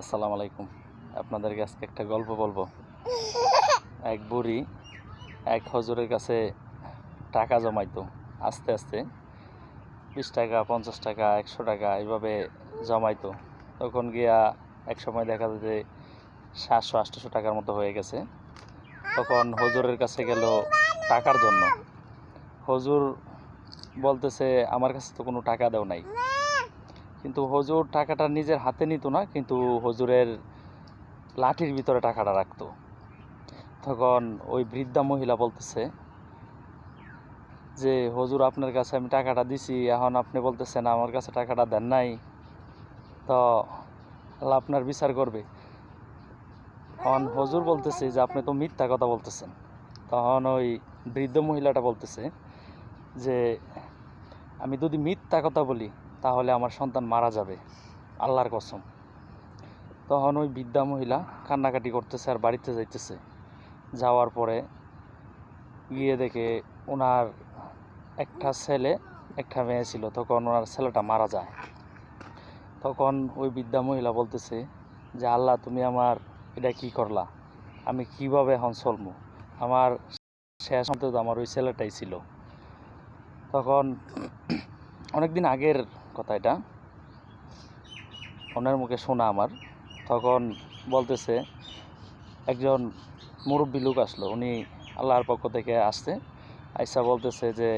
আসসালামু আলাইকুম। আপনাদেরকে আজকে একটা গল্প বলবো। এক বুড়ি এক হুজুরের কাছে টাকা জমাইতো। আস্তে আস্তে 20 টাকা, 50 টাকা, 100 টাকা এইভাবে জমাইতো। তখন গিয়া এক সময় দেখা যায় যে 700-800 টাকার মতো হয়ে গেছে। তখন হুজুরের কাছে গেল টাকার জন্য। হুজুর বলতেছে, আমার কাছে তো কোনো টাকা দেও নাই। কিন্তু হুজুর টাকাটা নিজের হাতে নিত না, কিন্তু হুজুরের লাঠির ভিতরে টাকাটা রাখতো। তখন ওই বৃদ্ধা মহিলা বলতেছে যে, হুজুর আপনার কাছে আমি টাকাটা দিছি, এখন আপনি বলতেছেন আমার কাছে টাকাটা দেন নাই, তো আল্লাহ আপনার বিচার করবে। তখন হুজুর বলতেছে যে, আপনি তো মিথ্যা কথা বলতেছেন। তখন ওই বৃদ্ধ মহিলাটা বলতেছে যে, আমি যদি মিথ্যা কথা বলি তাহলে আমার সন্তান মারা যাবে, আল্লাহর কসম। তখন ওই বৃদ্ধা মহিলা কান্নাকাটি করতেছে আর বাড়িতে যাইতেছে। যাওয়ার পরে গিয়ে দেখে ওনার একটা ছেলে একটা মেয়ে ছিল। তখন ওনার ছেলেটা মারা যায়। তখন ওই বৃদ্ধা মহিলা বলতেছে যে, আল্লাহ তুমি আমার এটা কি করলা, আমি কিভাবে এখন চলবো, আমার শেষ অন্তত আমার ওই ছেলেটাই ছিল। তখন অনেকদিন আগের কথা, এটা ওনার মুখে শোনা আমার। তখন বলতেছে, একজন মুরব্বী লোক আসলো, উনি আল্লাহর পক্ষ থেকে আসছে। আইসা বলতেছে যে,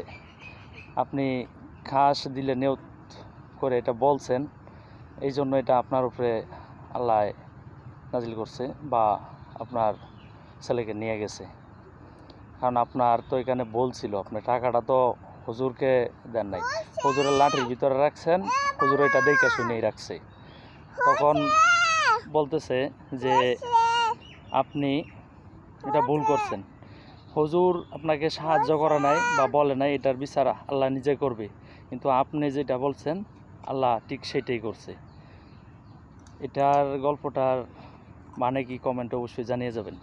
আপনি ঘাস দিলে নিয়ত করে এটা বলছেন, এই জন্য এটা আপনার উপরে আল্লাহ নাজিল করছে বা আপনার ছেলেকে নিয়ে গেছে। কারণ আপনার তো এখানে বলছিল, আপনি টাকাটা তো হুজুরকে দেন নাই, হুজুরের লাঠির ভিতরে রাখছেন, হুজুর এটা দেখে শুনেই রাখছে। তখন বলতেছে যে, আপনি এটা ভুল করছেন, হুজুর আপনাকে সাহায্য করে নাই বা বলে নাই, এটার বিচার আল্লাহ নিজে করবে, কিন্তু আপনি যেটা বলছেন আল্লাহ ঠিক সেটাই করছে। এটার গল্পটার মানে কি, কমেন্টে অবশ্যই জানিয়ে যাবেন।